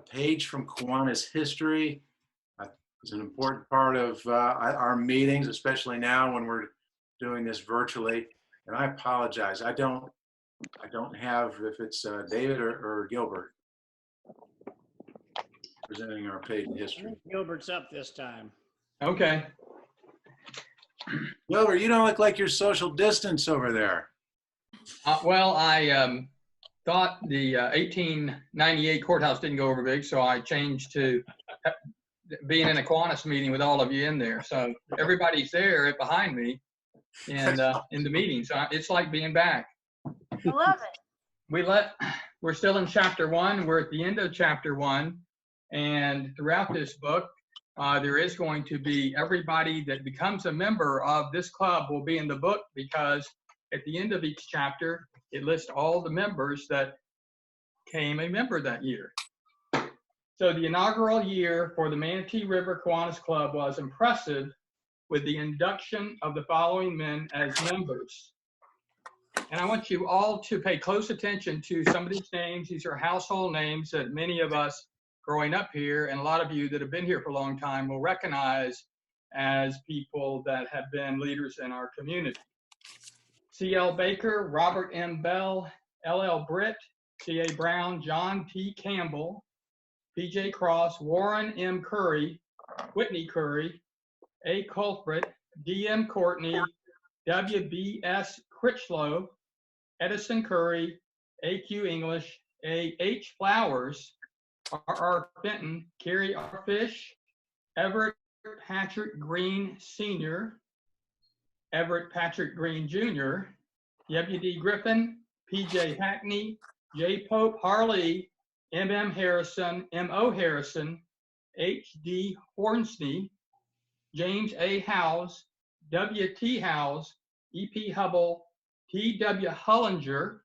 a page from Kiwanis history. It's an important part of our meetings, especially now when we're doing this virtually. And I apologize. I don't have, if it's David or Gilbert presenting our page in I history. think Gilbert's up this time. Okay. Gilbert, you don't look like you're social distance over there. Well, I thought the 1898 courthouse didn't go over big, so I changed to being in a Kiwanis meeting with all of you in there. So everybody's there behind me and in the meeting. So it's like being back. I love it. We're still in chapter 1. We're at the end of chapter 1. And throughout this book, there is going to be everybody that becomes a member of this club will be in the book, because at the end of each chapter, it lists all the members that became a member that year. So the inaugural year for the Manatee River Kiwanis Club was impressive, with the induction of the following men as members. And I want you all to pay close attention to some of these names. These are household names that many of us growing up here, and a lot of you that have been here for a long time, will recognize as people that have been leaders in our community. C.L. Baker, Robert M. Bell, L.L. Britt, C.A. Brown, John P. Campbell, P.J. Cross, Warren M. Curry, Whitney Curry, A. Culprit, D.M. Courtney, W.B.S. Critchlow, Edison Curry, A.Q. English, A.H. Flowers, R.R. Fenton, Carrie R. Fish, Everett Patrick Green Sr., Everett Patrick Green Jr., W.D. Griffin, P.J. Hackney, J. Pope Harley, M.M. Harrison, M.O. Harrison, H.D. Hornsey, James A. Howes, W.T. Howes, E.P. Hubble, T.W. Hullinger,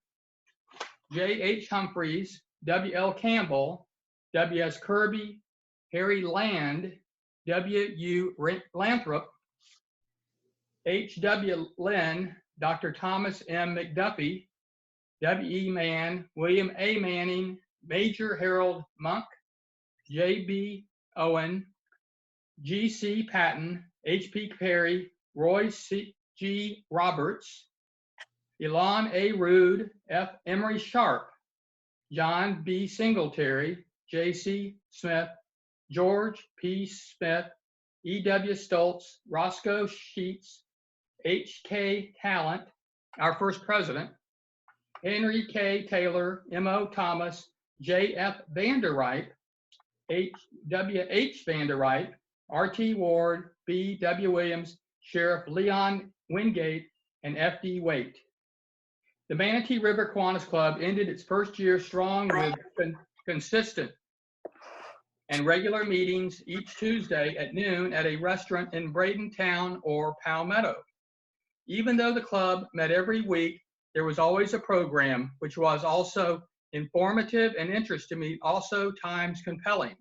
J.H. Humphreys, W.L. Campbell, W.S. Kirby, Harry Land, W.U. Lathrop, H.W. Lynn, Dr. Thomas M. McDuffie, W.E. Mann, William A. Manning, Major Harold Monk, J.B. Owen, G.C. Patton, H.P. Perry, Roy G. Roberts, Elon A. Rood, F. Emery Sharp, John B. Singletary, J.C. Smith, George P. Smith, E.W. Stoltz, Roscoe Sheets, H.K. Talent, our first president, Henry K. Taylor, M.O. Thomas, J.F. Vanderripe, H.W.H. Vanderripe, R.T. Ward, B.W. Williams, Sheriff Leon Wingate, and F.D. Waite. The Manatee River Kiwanis Club ended its first year strong with consistent and regular meetings each Tuesday at noon at a restaurant in Bradentown or Palmetto. Even though the club met every week, there was always a program which was also informative and interesting, also times compelling.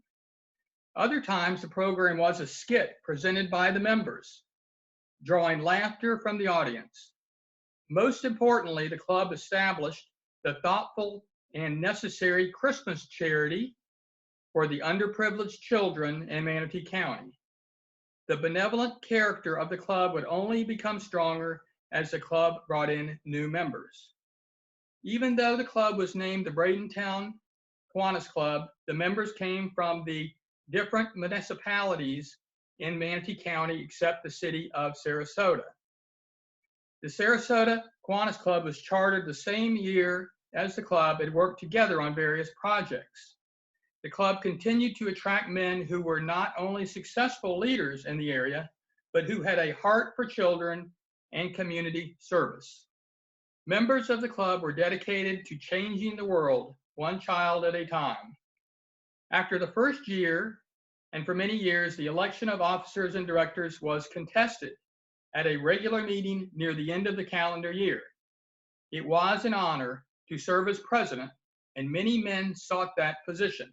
Other times the program was a skit presented by the members, drawing laughter from the audience. Most importantly, the club established the thoughtful and necessary Christmas charity for the underprivileged children in Manatee County. The benevolent character of the club would only become stronger as the club brought in new members. Even though the club was named the Bradentown Kiwanis Club, the members came from the different municipalities in Manatee County except the city of Sarasota. The Sarasota Kiwanis Club was chartered the same year as the club and worked together on various projects. The club continued to attract men who were not only successful leaders in the area, but who had a heart for children and community service. Members of the club were dedicated to changing the world, one child at a time. After the first year, and for many years, the election of officers and directors was contested at a regular meeting near the end of the calendar year. It was an honor to serve as president, and many men sought that position.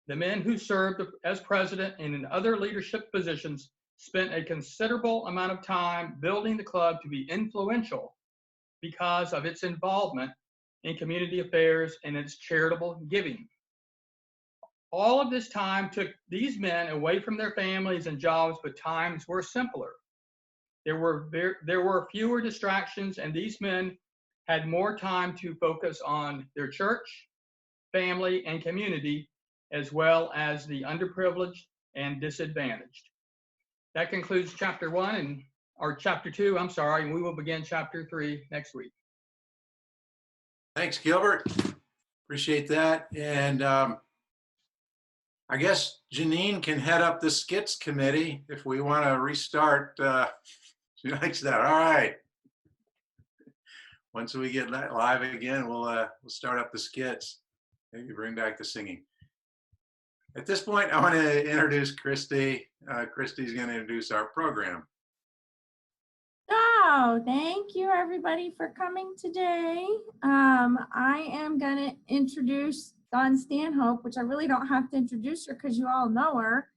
The men who served as president and in other leadership positions spent a considerable amount of time building the club to be influential because of its involvement in community affairs and its charitable giving. All of this time took these men away from their families and jobs, but times were simpler. There were fewer distractions, and these men had more time to focus on their church, family, and community, as well as the underprivileged and disadvantaged. That concludes chapter 1 or chapter 2, I'm sorry, and we will begin chapter 3 next week. Thanks, Gilbert. Appreciate that. And I guess Janine can head up the skits committee if we want to restart. She likes that. All right. Once we get live again, we'll start up the skits. Maybe bring back the singing. At this point, I want to introduce Christy. Christy's going to introduce our program. So, thank you everybody for coming today. I am going to introduce Dawn Stanhope, which I really don't have to introduce her because you all know her.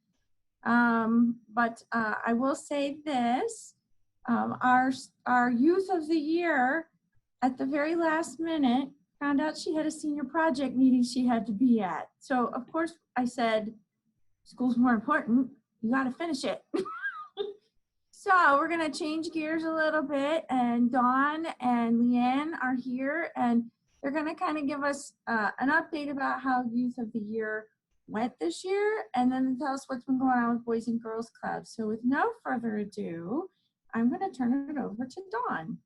But I will say this, our Youth of the Year at the very last minute found out she had a senior project meeting she had to be at. So of course I said, school's more important, you got to finish it. So we're going to change gears a little bit, and Dawn and Leann are here, and they're going to kind of give us an update about how Youth of the Year went this year, and then tell us what's been going on with Boys and Girls Club. So with no further ado, I'm going to turn it over to Dawn.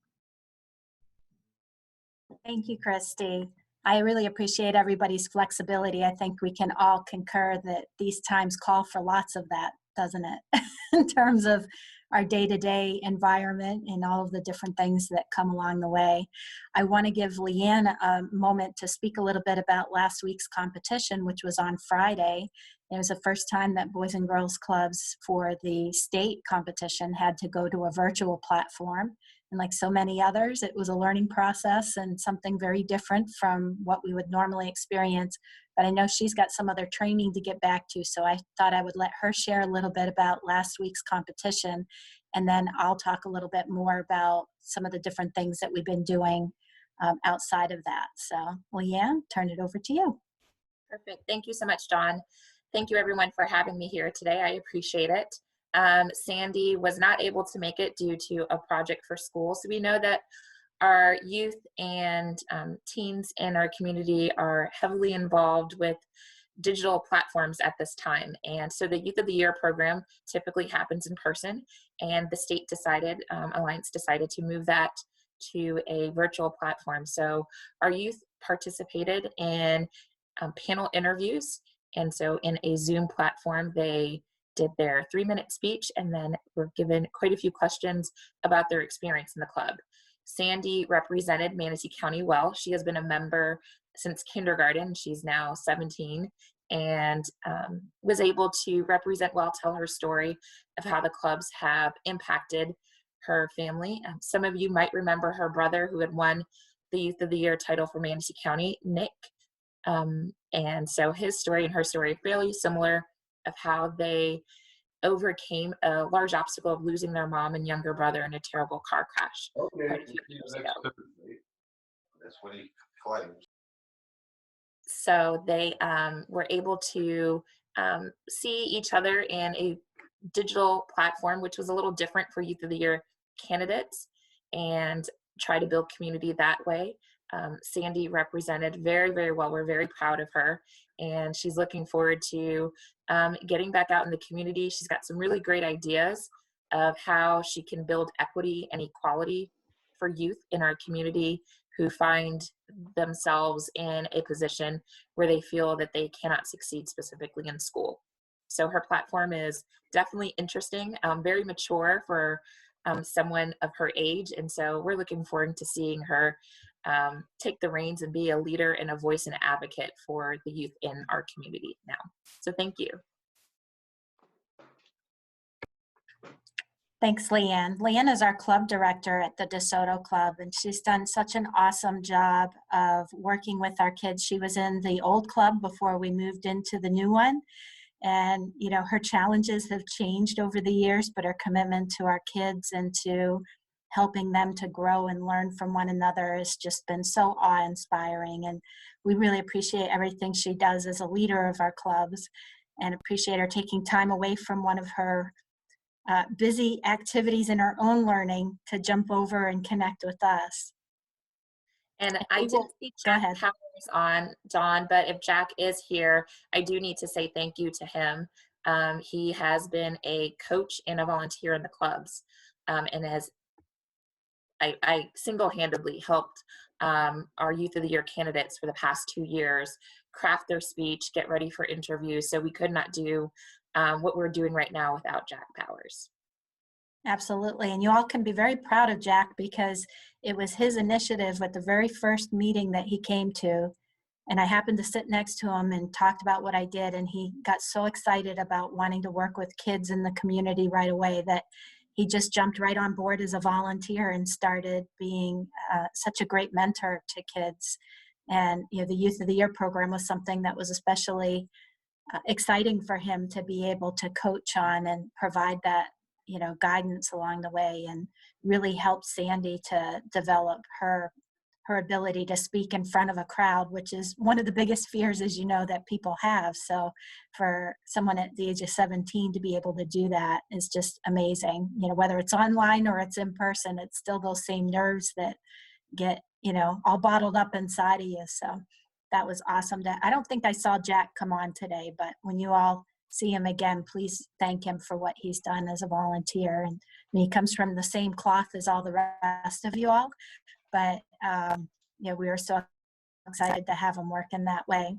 Thank you, Christy. I really appreciate everybody's flexibility. I think we can all concur that these times call for lots of that, doesn't it? In terms of our day-to-day environment and all of the different things that come along the way. I want to give Leann a moment to speak a little bit about last week's competition, which was on Friday. It was the first time that Boys and Girls Clubs for the state competition had to go to a virtual platform. And like so many others, it was a learning process and something very different from what we would normally experience. But I know she's got some other training to get back to, so I thought I would let her share a little bit about last week's competition, and then I'll talk a little bit more about some of the different things that we've been doing outside of that. So, Leann, turn it over to you. Perfect. Thank you so much, Dawn. Thank you, everyone, for having me here today. I appreciate it. Sandy was not able to make it due to a project for school, so we know that our youth and teens in our community are heavily involved with digital platforms at this time. And so the Youth of the Year program typically happens in person, and the state decided, Alliance decided to move that to a virtual platform. So our youth participated in panel interviews. And so in a Zoom platform, they did their 3-minute speech and then were given quite a few questions about their experience in the club. Sandy represented Manatee County well. She has been a member since kindergarten. She's now 17 and was able to represent well, tell her story of how the clubs have impacted her family. Some of you might remember her brother who had won the Youth of the Year title for Manatee County, Nick. And so his story and her story are fairly similar of how they overcame a large obstacle of losing their mom and younger brother in a terrible car crash quite a few years ago. That's what he claims. So they were able to see each other in a digital platform, which was a little different for Youth of the Year candidates, and try to build community that way. Sandy represented very, very well. We're very proud of her, and she's looking forward to getting back out in the community. She's got some really great ideas of how she can build equity and equality for youth in our community who find themselves in a position where they feel that they cannot succeed specifically in school. So her platform is definitely interesting, very mature for someone of her age. And so we're looking forward to seeing her take the reins and be a leader and a voice and advocate for the youth in our community now. So thank you. Thanks, Leann. Leann is our club director at the DeSoto Club, and she's done such an awesome job of working with our kids. She was in the old club before we moved into the new one. And, you know, her challenges have changed over the years, but her commitment to our kids and to helping them to grow and learn from one another has just been so awe-inspiring. And we really appreciate everything she does as a leader of our clubs, and appreciate her taking time away from one of her busy activities in her own learning to jump over and connect with us. And I didn't see Go Jack ahead. Powers on, Dawn, but if Jack is here, I do need to say thank you to him. He has been a coach and a volunteer in the clubs, and has I single-handedly helped our Youth of the Year candidates for the past 2 years craft their speech, get ready for interviews. So we could not do what we're doing right now without Jack Powers. Absolutely. And you all can be very proud of Jack, because it was his initiative at the very first meeting that he came to. And I happened to sit next to him and talked about what I did. And he got so excited about wanting to work with kids in the community right away that he just jumped right on board as a volunteer and started being such a great mentor to kids. And, you know, the Youth of the Year program was something that was especially exciting for him to be able to coach on and provide that, you know, guidance along the way, and really helped Sandy to develop her ability to speak in front of a crowd, which is one of the biggest fears, as you know, that people have. So for someone at the age of 17 to be able to do that is just amazing. You know, whether it's online or it's in person, it's still those same nerves that get, you know, all bottled up inside of you. So that was awesome. I don't think I saw Jack come on today, but when you all see him again, please thank him for what he's done as a volunteer. And I mean, he comes from the same cloth as all the rest of you all, but you know, we were so excited to have him work in that way.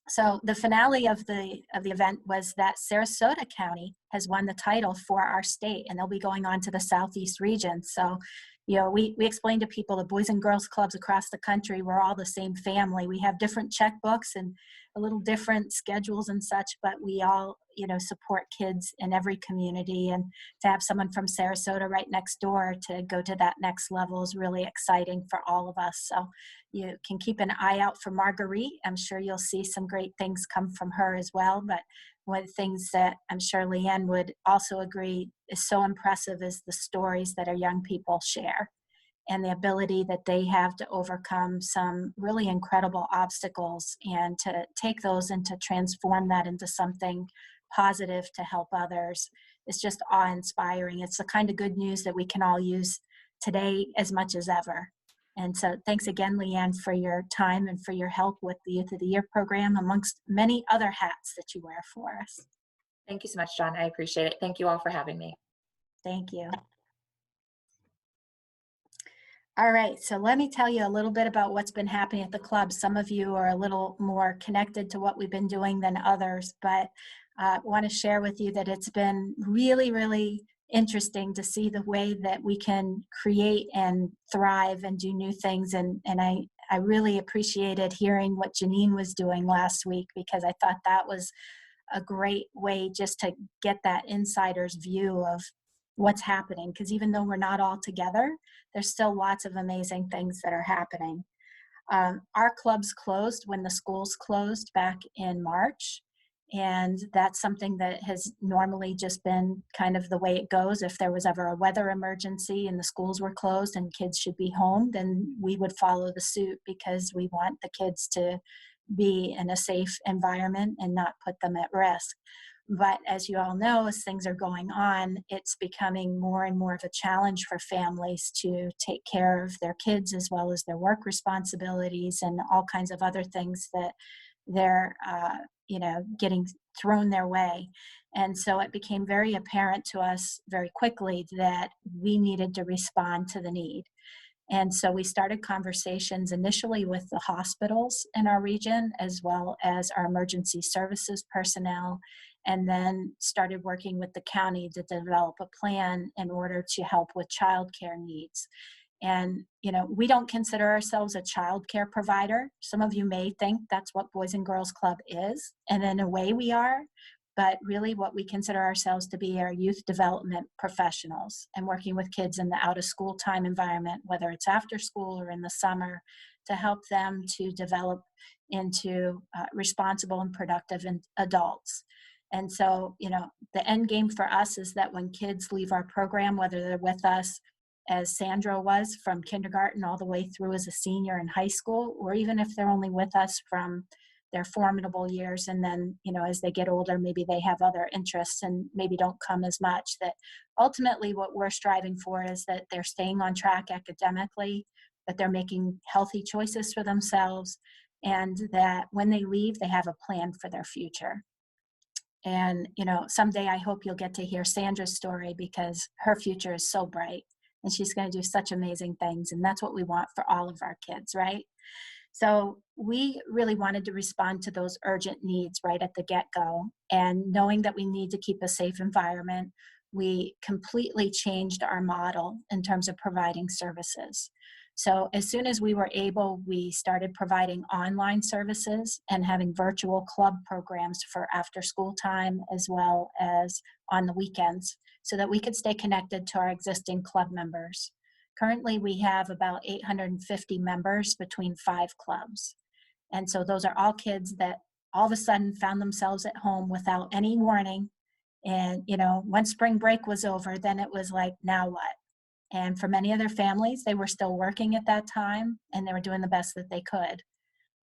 So the finale of the event was that Sarasota County has won the title for our state, and they'll be going on to the Southeast region. So, you know, we explain to people the Boys and Girls Clubs across the country, we're all the same family. We have different checkbooks and a little different schedules and such, but we all, you know, support kids in every community. And to have someone from Sarasota right next door to go to that next level is really exciting for all of us. So you can keep an eye out for Marguerite. I'm sure you'll see some great things come from her as well. But one of the things that I'm sure Leann would also agree is so impressive is the stories that our young people share, and the ability that they have to overcome some really incredible obstacles and to take those and to transform that into something positive to help others. It's just awe-inspiring. It's the kind of good news that we can all use today as much as ever. And so thanks again, Leann, for your time and for your help with the Youth of the Year program, amongst many other hats that you wear for us. Thank you so much, John. I appreciate it. Thank you all for having me. Thank you. All right, so let me tell you a little bit about what's been happening at the club. Some of you are a little more connected to what we've been doing than others, but I want to share with you that it's been really, really interesting to see the way that we can create and thrive and do new things. And I really appreciated hearing what Janine was doing last week, because I thought that was a great way just to get that insider's view of what's happening. Because even though we're not all together, there's still lots of amazing things that are happening. Our clubs closed when the schools closed back in March. And that's something that has normally just been kind of the way it goes. If there was ever a weather emergency and the schools were closed and kids should be home, then we would follow the suit, because we want the kids to be in a safe environment and not put them at risk. But as you all know, as things are going on, it's becoming more and more of a challenge for families to take care of their kids as well as their work responsibilities and all kinds of other things that they're getting thrown their way. And so it became very apparent to us very quickly that we needed to respond to the need. And so we started conversations initially with the hospitals in our region, as well as our emergency services personnel, and then started working with the county to develop a plan in order to help with childcare needs. And, you know, we don't consider ourselves a childcare provider. Some of you may think that's what Boys and Girls Club is, and in a way we are, but really what we consider ourselves to be are youth development professionals, and working with kids in the out of school time environment, whether it's after school or in the summer, to help them to develop into responsible and productive adults. And so, you know, the end game for us is that when kids leave our program, whether they're with us as Sandra was from kindergarten all the way through as a senior in high school, or even if they're only with us from their formidable years, and then, you know, as they get older, maybe they have other interests and maybe don't come as much. That ultimately what we're striving for is that they're staying on track academically, that they're making healthy choices for themselves, and that when they leave, they have a plan for their future. And, you know, someday I hope you'll get to hear Sandra's story, because her future is so bright and she's going to do such amazing things. And that's what we want for all of our kids, right? So we really wanted to respond to those urgent needs right at the get-go. And knowing that we need to keep a safe environment, we completely changed our model in terms of providing services. So as soon as we were able, we started providing online services and having virtual club programs for after school time, as well as on the weekends, so that we could stay connected to our existing club members. Currently, we have about 850 members between 5 clubs. And so those are all kids that all of a sudden found themselves at home without any warning. And, you know, once spring break was over, then it was like, now what? And for many other families, they were still working at that time and they were doing the best that they could.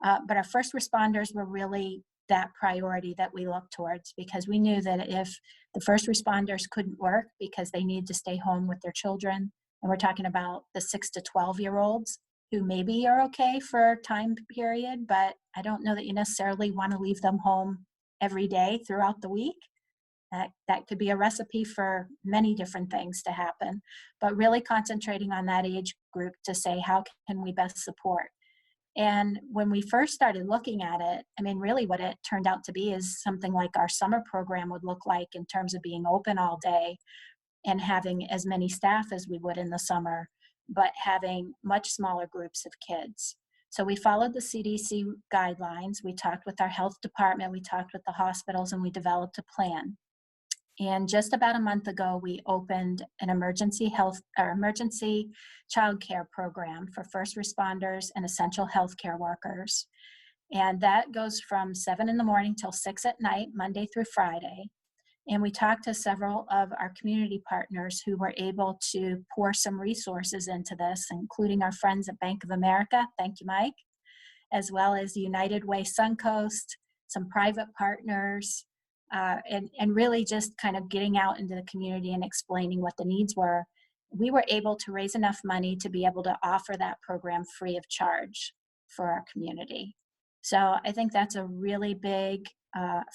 But our first responders were really that priority that we looked towards, because we knew that if the first responders couldn't work because they needed to stay home with their children, and we're talking about the 6 to 12-year-olds who maybe are okay for a time period, but I don't know that you necessarily want to leave them home every day throughout the week. That could be a recipe for many different things to happen, but really concentrating on that age group to say, how can we best support? And when we first started looking at it, I mean, really what it turned out to be is something like our summer program would look like, in terms of being open all day and having as many staff as we would in the summer, but having much smaller groups of kids. So we followed the CDC guidelines. We talked with our health department, we talked with the hospitals, and we developed a plan. And just about a month ago, we opened an emergency childcare program for first responders and essential healthcare workers. And that goes from 7 in the morning till 6 at night, Monday through Friday. And we talked to several of our community partners who were able to pour some resources into this, including our friends at Bank of America, thank you, Mike, as well as United Way Suncoast, some private partners, and really just kind of getting out into the community and explaining what the needs were. We were able to raise enough money to be able to offer that program free of charge for our community. So I think that's a really big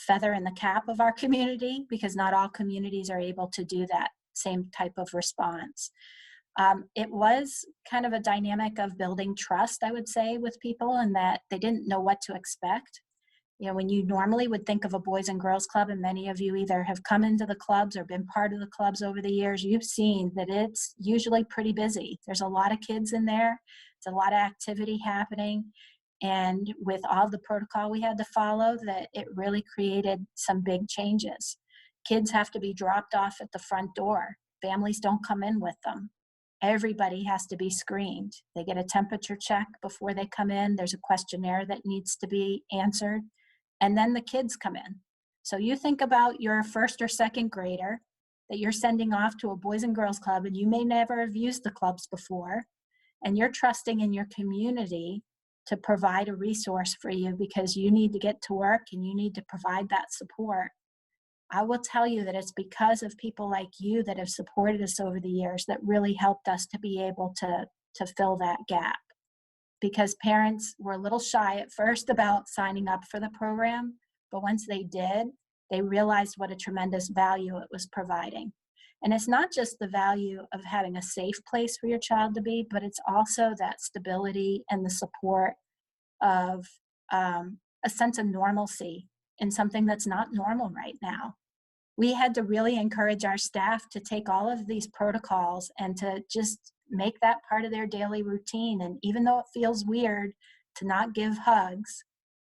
feather in the cap of our community, because not all communities are able to do that same type of response. It was kind of a dynamic of building trust, I would say, with people, and that they didn't know what to expect. You know, when you normally would think of a Boys and Girls Club, and many of you either have come into the clubs or been part of the clubs over the years, you've seen that it's usually pretty busy. There's a lot of kids in there. It's a lot of activity happening. And with all the protocol we had to follow, that it really created some big changes. Kids have to be dropped off at the front door. Families don't come in with them. Everybody has to be screened. They get a temperature check before they come in. There's a questionnaire that needs to be answered. And then the kids come in. So you think about your first or second grader that you're sending off to a Boys and Girls Club, and you may never have used the clubs before, and you're trusting in your community to provide a resource for you because you need to get to work and you need to provide that support. I will tell you that it's because of people like you that have supported us over the years that really helped us to be able to fill that gap. Because parents were a little shy at first about signing up for the program, but once they did, they realized what a tremendous value it was providing. And it's not just the value of having a safe place for your child to be, but it's also that stability and the support of a sense of normalcy in something that's not normal right now. We had to really encourage our staff to take all of these protocols and to just make that part of their daily routine. And even though it feels weird to not give hugs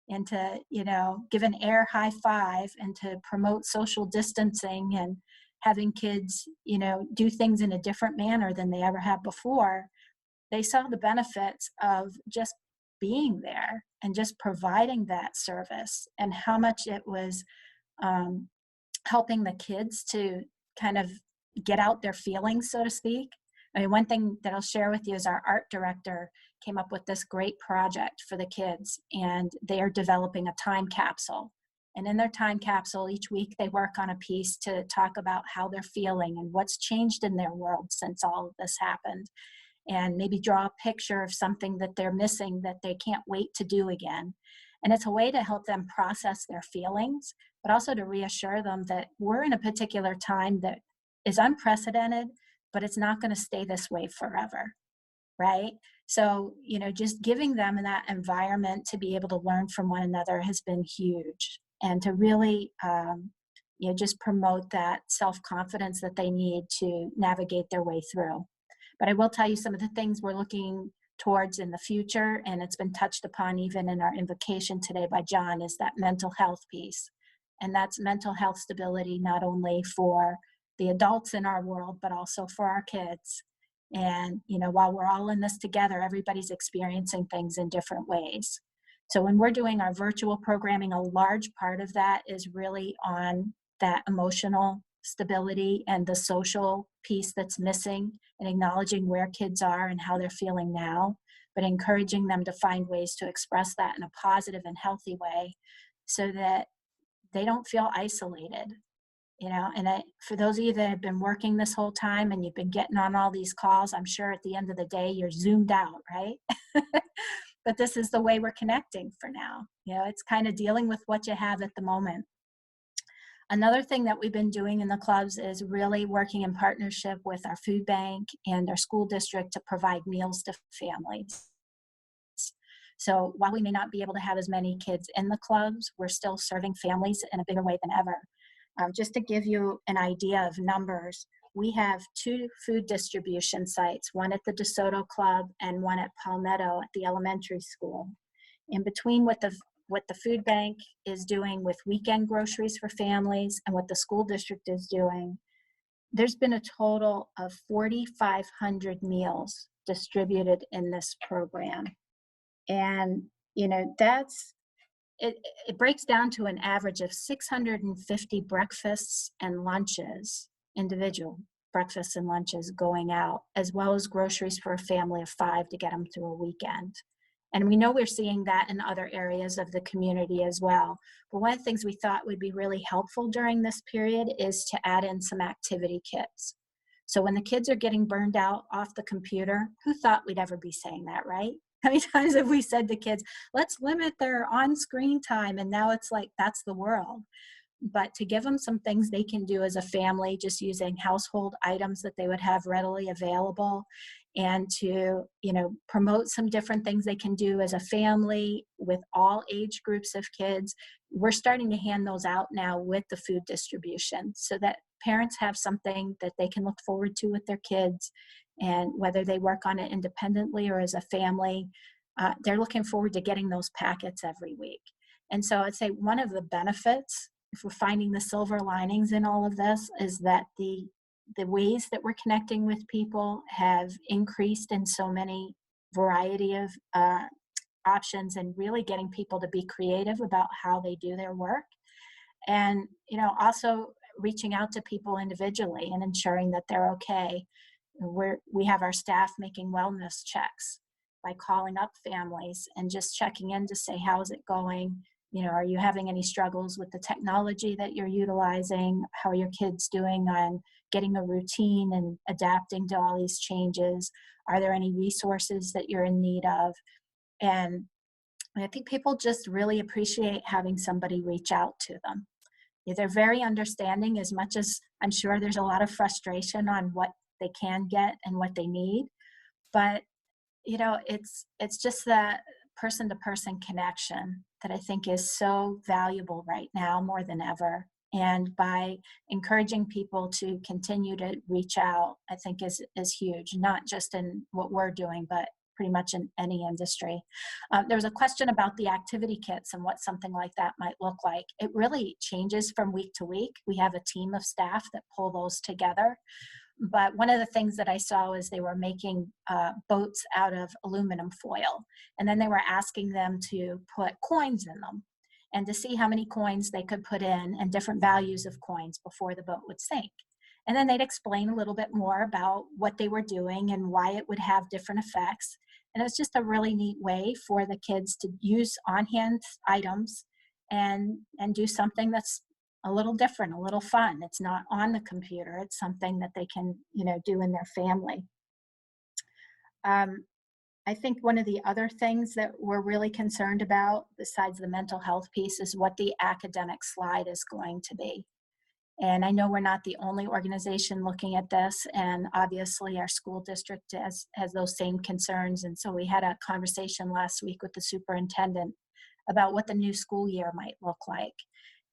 and to, you know, give an air high five and to promote social distancing and having kids, you know, do things in a different manner than they ever have before, they saw the benefits of just being there and just providing that service, and how much it was helping the kids to kind of get out their feelings, so to speak. I mean, one thing that I'll share with you is our art director came up with this great project for the kids, and they are developing a time capsule. And in their time capsule, each week they work on a piece to talk about how they're feeling and what's changed in their world since all of this happened. And maybe draw a picture of something that they're missing that they can't wait to do again. And it's a way to help them process their feelings, but also to reassure them that we're in a particular time that is unprecedented, but it's not going to stay this way forever, right? So, you know, just giving them that environment to be able to learn from one another has been huge, and to really, you know, just promote that self-confidence that they need to navigate their way through. But I will tell you some of the things we're looking towards in the future, and it's been touched upon even in our invocation today by John, is that mental health piece. And that's mental health stability, not only for the adults in our world, but also for our kids. And, you know, while we're all in this together, everybody's experiencing things in different ways. So when we're doing our virtual programming, a large part of that is really on that emotional stability and the social piece that's missing, and acknowledging where kids are and how they're feeling now, but encouraging them to find ways to express that in a positive and healthy way so that they don't feel isolated. You know, and for those of you that have been working this whole time and you've been getting on all these calls, I'm sure at the end of the day, you're zoomed out, right? But this is the way we're connecting for now. You know, it's kind of dealing with what you have at the moment. Another thing that we've been doing in the clubs is really working in partnership with our food bank and our school district to provide meals to families. So while we may not be able to have as many kids in the clubs, we're still serving families in a bigger way than ever. Just to give you an idea of numbers, we have 2 food distribution sites, one at the DeSoto Club and one at Palmetto at the elementary school. In between what the food bank is doing with weekend groceries for families and what the school district is doing, there's been a total of 4,500 meals distributed in this program. And, you know, it breaks down to an average of 650 breakfasts and lunches, individual breakfasts and lunches going out, as well as groceries for a family of 5 to get them through a weekend. And we know we're seeing that in other areas of the community as well. But one of the things we thought would be really helpful during this period is to add in some activity kits. So when the kids are getting burned out off the computer, who thought we'd ever be saying that, right? How many times have we said to kids, let's limit their on-screen time? And now it's like, that's the world. But to give them some things they can do as a family, just using household items that they would have readily available, and to, you know, promote some different things they can do as a family with all age groups of kids. We're starting to hand those out now with the food distribution so that parents have something that they can look forward to with their kids. And whether they work on it independently or as a family, they're looking forward to getting those packets every week. And so I'd say one of the benefits, if we're finding the silver linings in all of this, is that the ways that we're connecting with people have increased in so many variety of options, and really getting people to be creative about how they do their work. And, you know, also reaching out to people individually and ensuring that they're okay. We have our staff making wellness checks by calling up families and just checking in to say, how's it going? You know, are you having any struggles with the technology that you're utilizing? How are your kids doing on getting a routine and adapting to all these changes? Are there any resources that you're in need of? And I think people just really appreciate having somebody reach out to them. They're very understanding, as much as I'm sure there's a lot of frustration on what they can get and what they need. But, you know, it's just that person-to-person connection that I think is so valuable right now more than ever. And by encouraging people to continue to reach out, I think is huge, not just in what we're doing, but pretty much in any industry. There was a question about the activity kits and what something like that might look like. It really changes from week to week. We have a team of staff that pull those together. But one of the things that I saw is they were making boats out of aluminum foil. And then they were asking them to put coins in them and to see how many coins they could put in and different values of coins before the boat would sink. And then they'd explain a little bit more about what they were doing and why it would have different effects. And it's just a really neat way for the kids to use on-hand items and do something that's a little different, a little fun. It's not on the computer. It's something that they can, do in their family. I think one of the other things that we're really concerned about, besides the mental health piece, is what the academic slide is going to be. And I know we're not the only organization looking at this, and obviously our school district has those same concerns. And so we had a conversation last week with the superintendent about what the new school year might look like.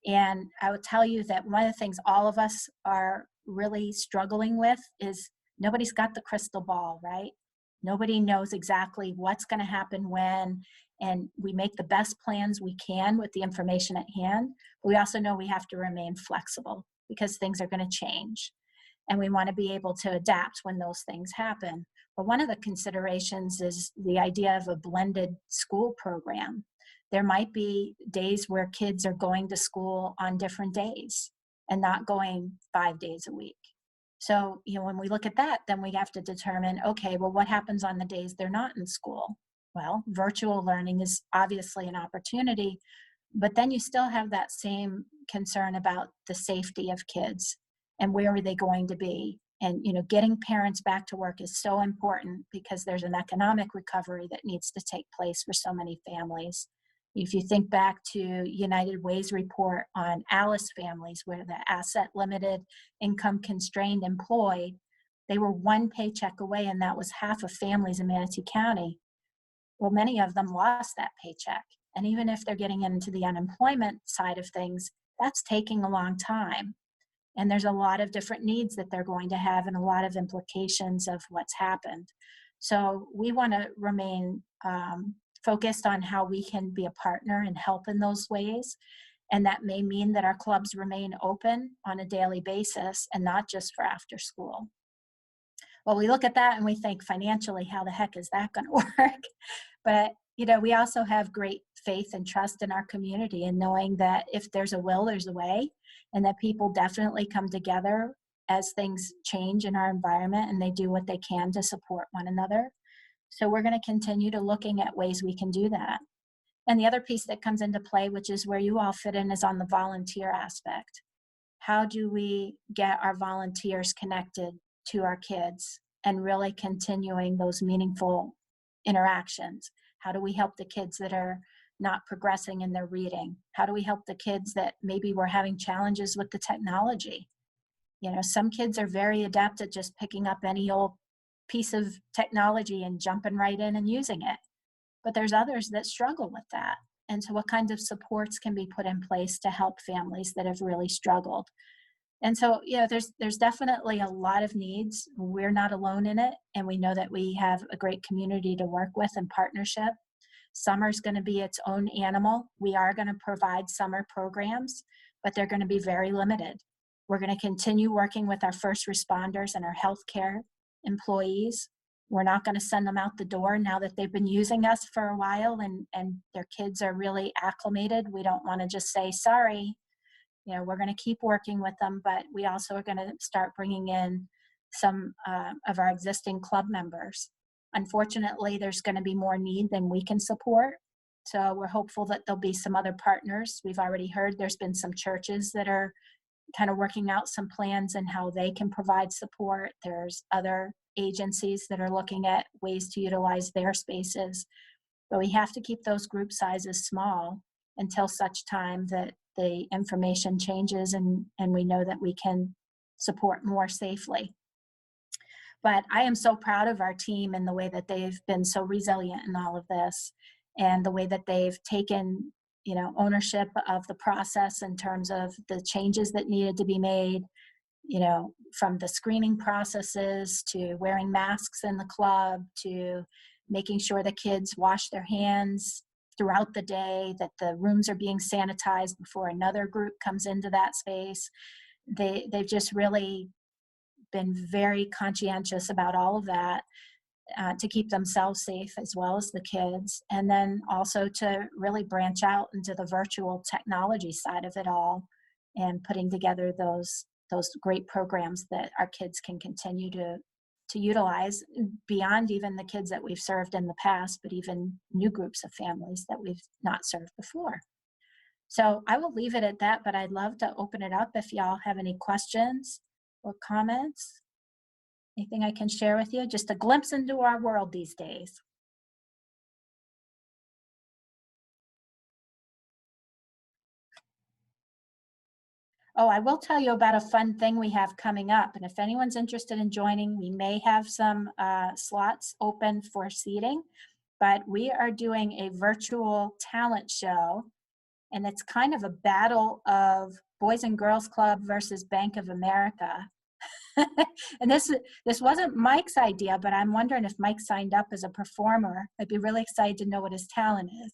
And I would tell you that one of the things all of us are really struggling with is nobody's got the crystal ball, right? Nobody knows exactly what's going to happen when, and we make the best plans we can with the information at hand. But we also know we have to remain flexible because things are going to change. And we want to be able to adapt when those things happen. But one of the considerations is the idea of a blended school program. There might be days where kids are going to school on different days and not going 5 days a week. So, when we look at that, then we have to determine, okay, well, what happens on the days they're not in school? Well, virtual learning is obviously an opportunity, but then you still have that same concern about the safety of kids and where are they going to be? And, getting parents back to work is so important because there's an economic recovery that needs to take place for so many families. If you think back to United Way's report on Alice families, where the asset limited, income constrained, employed, they were one paycheck away, and that was half of families in Manatee County. Well, many of them lost that paycheck. And even if they're getting into the unemployment side of things, that's taking a long time. And there's a lot of different needs that they're going to have and a lot of implications of what's happened. So we want to remain focused on how we can be a partner and help in those ways. And that may mean that our clubs remain open on a daily basis and not just for after school. Well, we look at that and we think financially, how the heck is that going to work? But, we also have great faith and trust in our community and knowing that if there's a will, there's a way, and that people definitely come together as things change in our environment and they do what they can to support one another. So we're going to continue to looking at ways we can do that. And the other piece that comes into play, which is where you all fit in, is on the volunteer aspect. How do we get our volunteers connected to our kids and really continuing those meaningful interactions? How do we help the kids that are not progressing in their reading? How do we help the kids that maybe were having challenges with the technology? Some kids are very adept at just picking up any old piece of technology and jumping right in and using it. But there's others that struggle with that. And so what kinds of supports can be put in place to help families that have really struggled? And so, there's definitely a lot of needs. We're not alone in it. And we know that we have a great community to work with in partnership. Summer's going to be its own animal. We are going to provide summer programs, but they're going to be very limited. We're going to continue working with our first responders and our healthcare employees. We're not going to send them out the door now that they've been using us for a while and their kids are really acclimated. We don't want to just say, sorry, we're going to keep working with them, but we also are going to start bringing in some of our existing club members. Unfortunately, there's going to be more need than we can support. So we're hopeful that there'll be some other partners. We've already heard there's been some churches that are kind of working out some plans and how they can provide support. There's other agencies that are looking at ways to utilize their spaces. But we have to keep those group sizes small until such time that the information changes and we know that we can support more safely. But I am so proud of our team and the way that they've been so resilient in all of this and the way that they've taken ownership of the process in terms of the changes that needed to be made, from the screening processes to wearing masks in the club to making sure the kids wash their hands throughout the day, that the rooms are being sanitized before another group comes into that space. They've just really been very conscientious about all of that to keep themselves safe as well as the kids, and then also to really branch out into the virtual technology side of it all and putting together those those great programs that our kids can continue to utilize beyond even the kids that we've served in the past, but even new groups of families that we've not served before. So I will leave it at that, but I'd love to open it up if y'all have any questions or comments. Anything I can share with you? Just a glimpse into our world these days. Oh, I will tell you about a fun thing we have coming up. And if anyone's interested in joining, we may have some slots open for seating, but we are doing a virtual talent show. And it's kind of a battle of Boys and Girls Club versus Bank of America. And this wasn't Mike's idea, but I'm wondering if Mike signed up as a performer. I'd be really excited to know what his talent is.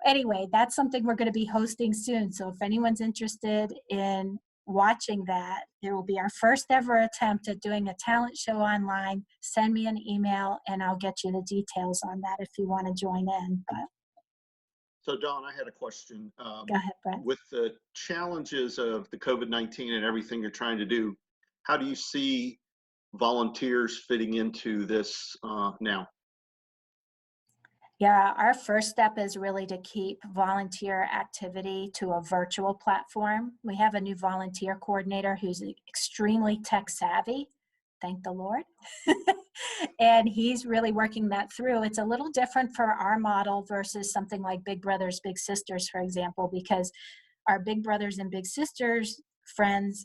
Anyway, that's something we're going to be hosting soon. So if anyone's interested in watching that, it will be our first ever attempt at doing a talent show online. Send me an email and I'll get you the details on that if you want to join in. But so Dawn, I had a question. go ahead, Brett. With the challenges of the COVID-19 and everything you're trying to do, how do you see volunteers fitting into this now? Yeah, our first step is really to keep volunteer activity to a virtual platform. We have a new volunteer coordinator who's extremely tech savvy, thank the Lord. And he's really working that through. It's a little different for our model versus something like Big Brothers, Big Sisters, for example, because our Big Brothers and Big Sisters friends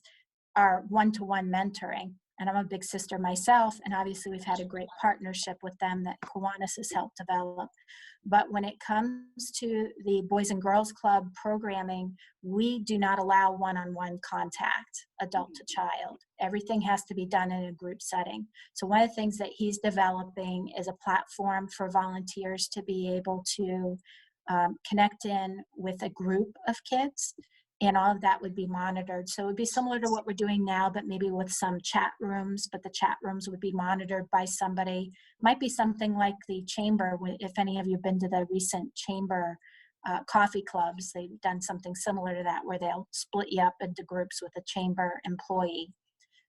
are one-to-one mentoring. And I'm a big sister myself, and obviously we've had a great partnership with them that Kiwanis has helped develop. But when it comes to the Boys and Girls Club programming, we do not allow one-on-one contact, adult to child. Everything has to be done in a group setting. So one of the things that he's developing is a platform for volunteers to be able to connect in with a group of kids. And all of that would be monitored. So it would be similar to what we're doing now, but maybe with some chat rooms, but the chat rooms would be monitored by somebody. Might be something like the chamber, if any of you have been to the recent chamber coffee clubs, they've done something similar to that where they'll split you up into groups with a chamber employee.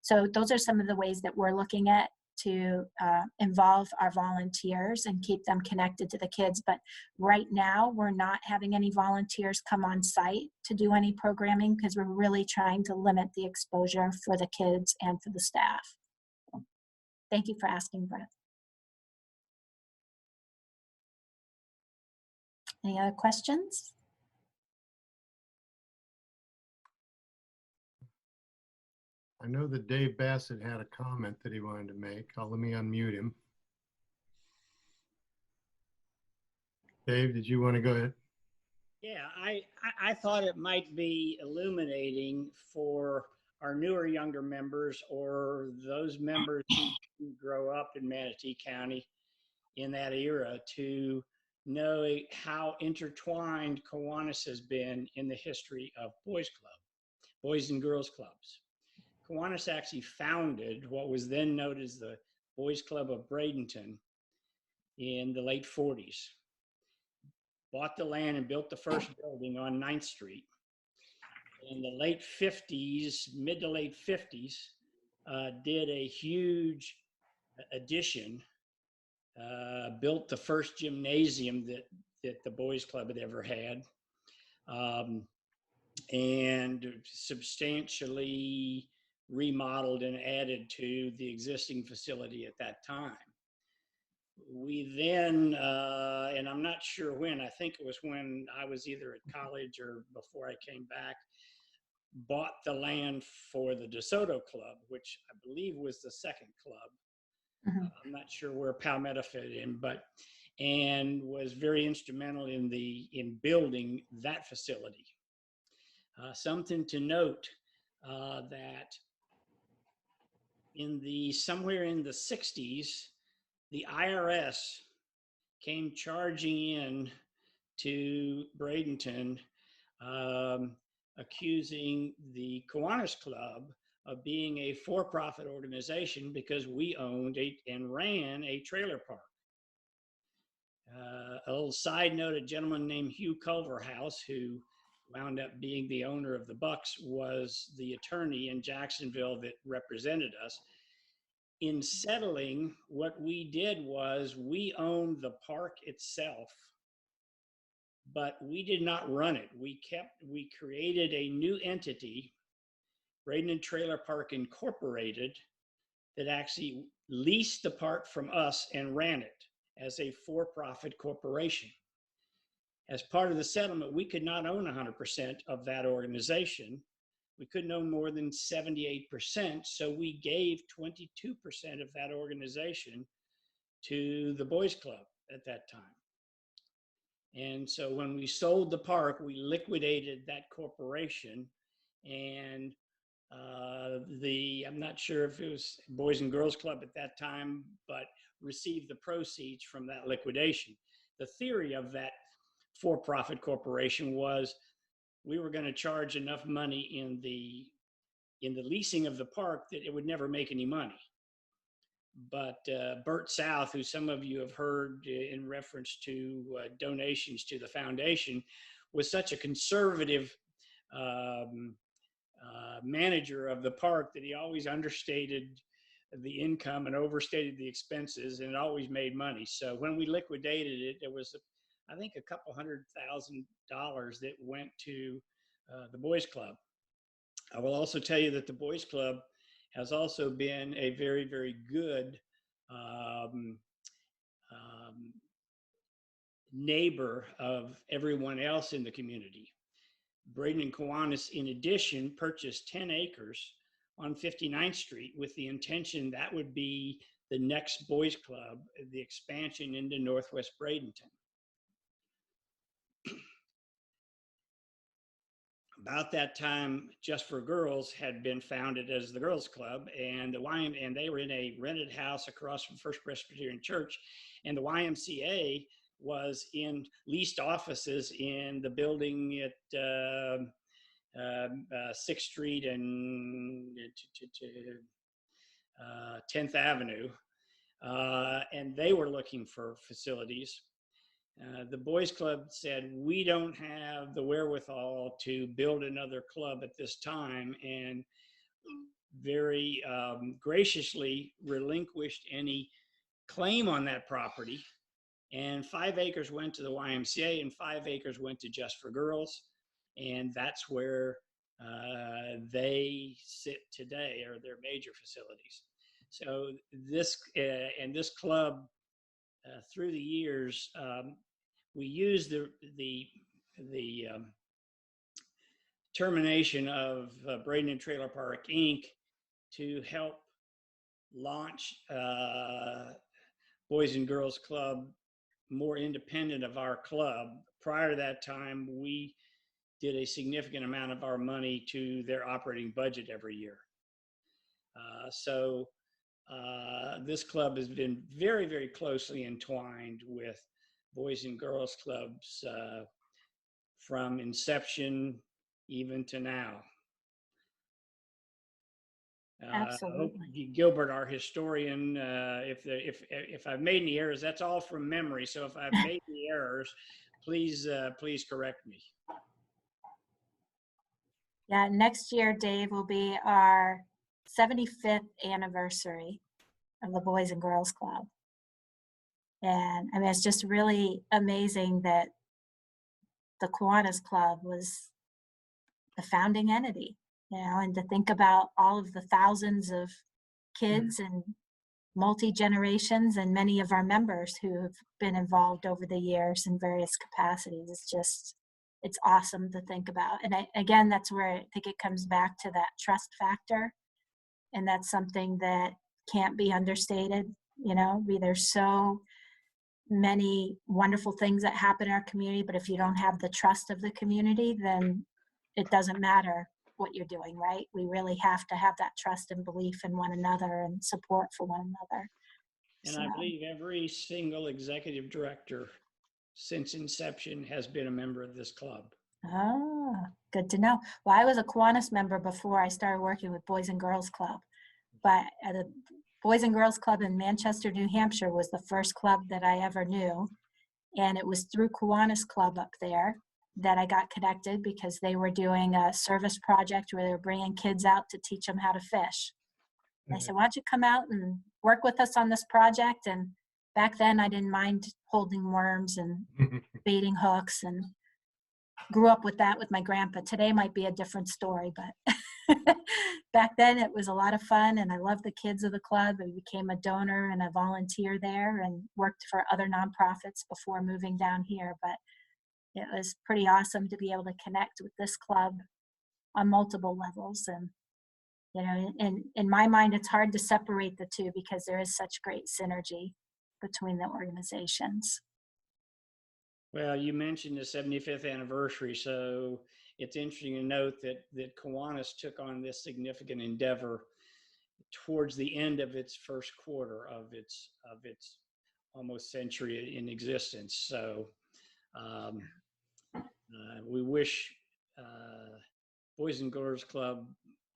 So those are some of the ways that we're looking at to involve our volunteers and keep them connected to the kids. But right now, we're not having any volunteers come on site to do any programming because we're really trying to limit the exposure for the kids and for the staff. Thank you for asking, Brett. Any other questions? I know that Dave Bassett had a comment that he wanted to make. Let me unmute him. Dave, did you want to go ahead? Yeah, I thought it might be illuminating for our newer younger members or those members who grow up in Manatee County in that era to know how intertwined Kiwanis has been in the history of Boys and Girls Clubs. Kiwanis actually founded what was then known as the Boys Club of Bradenton in the late 40s. Bought the land and built the first building on 9th Street. In the late 50s, mid to late 50s, did a huge addition, built the first gymnasium that the Boys Club had ever had, and substantially remodeled and added to the existing facility at that time. We then, and I'm not sure when, I think it was when I was either at college or before I came back, bought the land for the DeSoto Club, which I believe was the second club. Mm-hmm. I'm not sure where Palmetto fit in, and was very instrumental in building that facility. Something to note that somewhere in the 60s, the IRS came charging in to Bradenton, accusing the Kiwanis Club of being a for-profit organization because we owned and ran a trailer park. A little side note, a gentleman named Hugh Culverhouse, who wound up being the owner of the Bucks, was the attorney in Jacksonville that represented us. In settling, what we did was we owned the park itself, but we did not run it. We created a new entity, Braden and Trailer Park Incorporated, that actually leased the park from us and ran it as a for-profit corporation. As part of the settlement, we could not own 100% of that organization. We couldn't own more than 78%, so we gave 22% of that organization to the Boys Club at that time. And so when we sold the park, we liquidated that corporation, and I'm not sure if it was Boys and Girls Club at that time, but received the proceeds from that liquidation. The theory of that for-profit corporation was we were going to charge enough money in the leasing of the park that it would never make any money. But Bert South, who some of you have heard in reference to donations to the foundation, was such a conservative manager of the park that he always understated the income and overstated the expenses, and it always made money. So when we liquidated it, there was, I think, a couple $100,000 that went to the Boys Club. I will also tell you that the Boys Club has also been a very, very good neighbor of everyone else in the community. Braden and Kiwanis, in addition, purchased 10 acres on 59th Street with the intention that would be the next Boys Club, the expansion into Northwest Bradenton. About that time, Just for Girls had been founded as the Girls Club, and and they were in a rented house across from First Presbyterian Church, and the YMCA was in leased offices in the building at 6th Street and 10th Avenue, and they were looking for facilities. The Boys Club said, we don't have the wherewithal to build another club at this time, and very graciously relinquished any claim on that property. And 5 acres went to the YMCA and 5 acres went to Just for Girls. And that's where they sit today, or their major facilities. So this club, through the years, we used the termination of Braden and Trailer Park Inc. to help launch Boys and Girls Club more independent of our club. Prior to that time, we did a significant amount of our money to their operating budget every year. So this club has been very, very closely entwined with Boys and Girls Clubs from inception even to now. Absolutely. Gilbert, our historian, if I've made any errors, that's all from memory. So if I've made any errors, please correct me. Yeah, next year, Dave, will be our 75th anniversary of the Boys and Girls Club. And I mean, it's just really amazing that the Kiwanis Club was the founding entity, you know, and to think about all of the thousands of kids and multi-generations and many of our members who have been involved over the years in various capacities. It's awesome to think about. And again, that's where I think it comes back to that trust factor. And that's something that can't be understated. You know, there's so many wonderful things that happen in our community, but if you don't have the trust of the community, then it doesn't matter what you're doing, right? We really have to have that trust and belief in one another and support for one another. And I believe every single executive director since inception has been a member of this club. Oh, good to know. Well, I was a Kiwanis member before I started working with Boys and Girls Club, but the Boys and Girls Club in Manchester, New Hampshire was the first club that I ever knew. And it was through Kiwanis Club up there that I got connected because they were doing a service project where they were bringing kids out to teach them how to fish. And I said, why don't you come out and work with us on this project? And back then I didn't mind holding worms and baiting hooks, and grew up with that with my grandpa. Today might be a different story, but back then it was a lot of fun, and I loved the kids of the club. I became a donor and a volunteer there and worked for other nonprofits before moving down here. But it was pretty awesome to be able to connect with this club on multiple levels. And, you know, in my mind, it's hard to separate the two because there is such great synergy between the organizations. Well, you mentioned the 75th anniversary, so it's interesting to note that Kiwanis took on this significant endeavor towards the end of its first quarter of its almost century in existence. So we wish Boys and Girls Club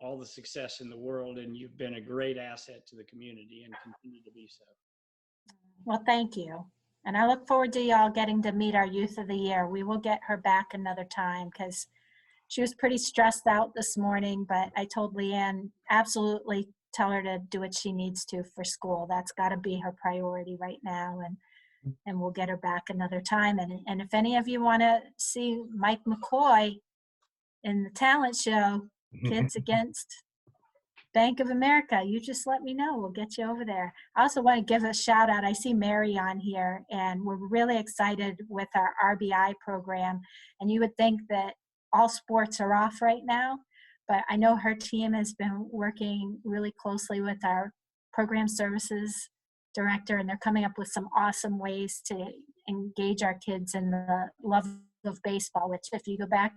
all the success in the world, and you've been a great asset to the community and continue to be so. Well, thank you. And I look forward to y'all getting to meet our Youth of the Year. We will get her back another time because she was pretty stressed out this morning, but I told Leann, absolutely tell her to do what she needs to for school. That's got to be her priority right now. And we'll get her back another time. And if any of you want to see Mike McCoy in the talent show, Kids Against Bank of America, you just let me know. We'll get you over there. I also want to give a shout out. I see Mary on here, and we're really excited with our RBI program. And you would think that all sports are off right now, but I know her team has been working really closely with our program services director, and they're coming up with some awesome ways to engage our kids in the love of baseball, which if you go back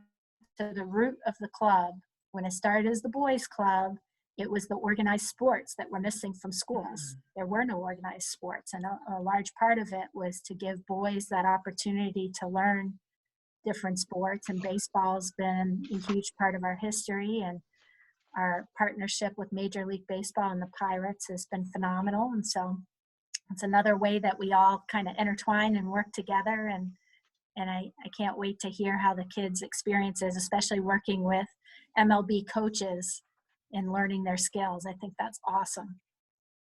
to the root of the club, when it started as the boys club, it was the organized sports that were missing from schools. There were no organized sports, and a large part of it was to give boys that opportunity to learn different sports, and baseball's been a huge part of our history, and our partnership with Major League Baseball and the Pirates has been phenomenal. And so it's another way that we all kind of intertwine and work together, and I can't wait to hear how the kids' experiences, especially working with MLB coaches and learning their skills. I think that's awesome.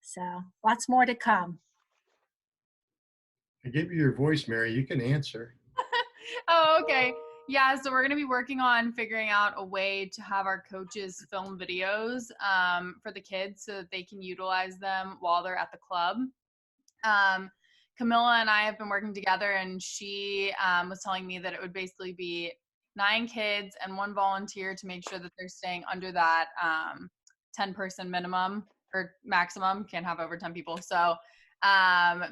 So lots more to come. I gave you your voice, Mary. You can answer. Oh, okay. Yeah, so we're going to be working on figuring out a way to have our coaches film videos for the kids so that they can utilize them while they're at the club. Camilla and I have been working together, and she was telling me that it would basically be 9 kids and 1 volunteer to make sure that they're staying under that 10-person minimum or maximum. Can't have over 10 people. So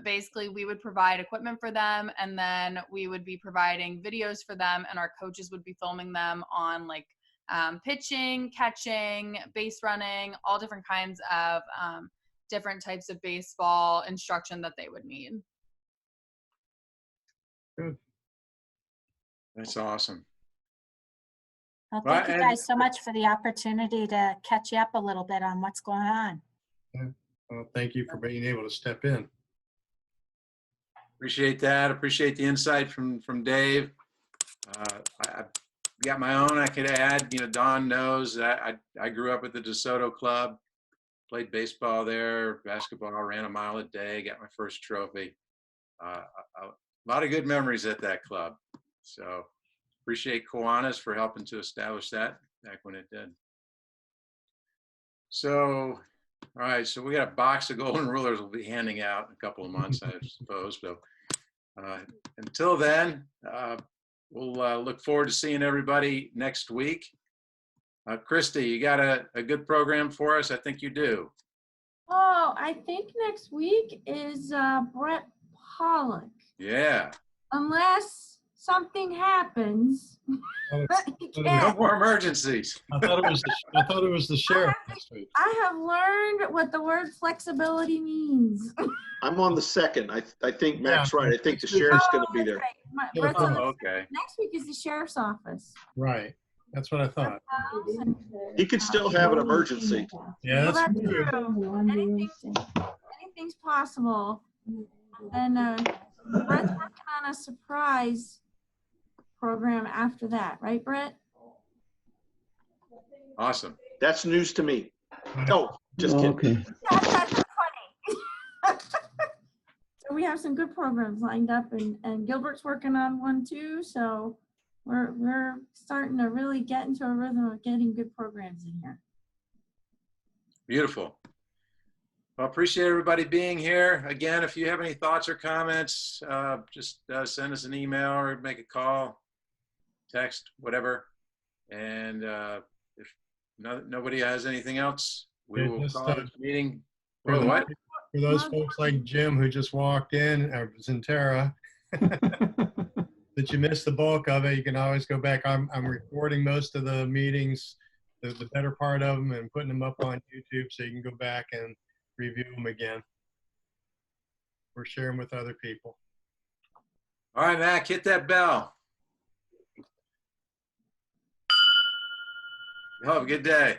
basically we would provide equipment for them, and then we would be providing videos for them, and our coaches would be filming them on like pitching, catching, base running, all different kinds of different types of baseball instruction that they would need. Good. That's awesome. Well, thank you guys so much for the opportunity to catch you up a little bit on what's going on. Yeah. Well, thank you for being able to step in. Appreciate that. Appreciate the insight from Dave. I got my own I could add. You know, Don knows that I grew up at the DeSoto Club, played baseball there, basketball, ran a mile a day, got my first trophy. A lot of good memories at that club. So appreciate Kiwanis for helping to establish that back when it did. So, all right, so we got a box of golden rulers we'll be handing out in a couple of months, I suppose. So until then, we'll look forward to seeing everybody next week. Christy, you got a good program for us? I think you do. Oh, I think next week is Brett Pollock. Yeah. Unless something happens. No more emergencies. I thought it was the sheriff this week. I have learned what the word flexibility means. I'm on the 2nd. I think Mac's right. I think the sheriff's going to be there. Okay. Next week is the sheriff's office. Right. That's what I thought. He could still have an emergency. Yeah, Well, that's that's true. Anything's possible. And Brett's working on a surprise program after that, right, Brett? Awesome. That's news to me. Oh, just kidding. Okay. That's funny. So we have some good programs lined up, and Gilbert's working on one too. So we're starting to really get into a rhythm of getting good programs in here. Beautiful. Well, appreciate everybody being here. Again, if you have any thoughts or comments, just send us an email or make a call, text, whatever. And if nobody has anything else, we Yeah, will just, call this meeting. For, Oh, what? for those folks like Jim who just walked in, or Zentera, that you missed the bulk of it, you can always go back. I'm recording most of the meetings, the better part of them, and putting them up on YouTube so you can go back and review them again. We're sharing with other people. All right, Mac, hit that bell. Have a good day.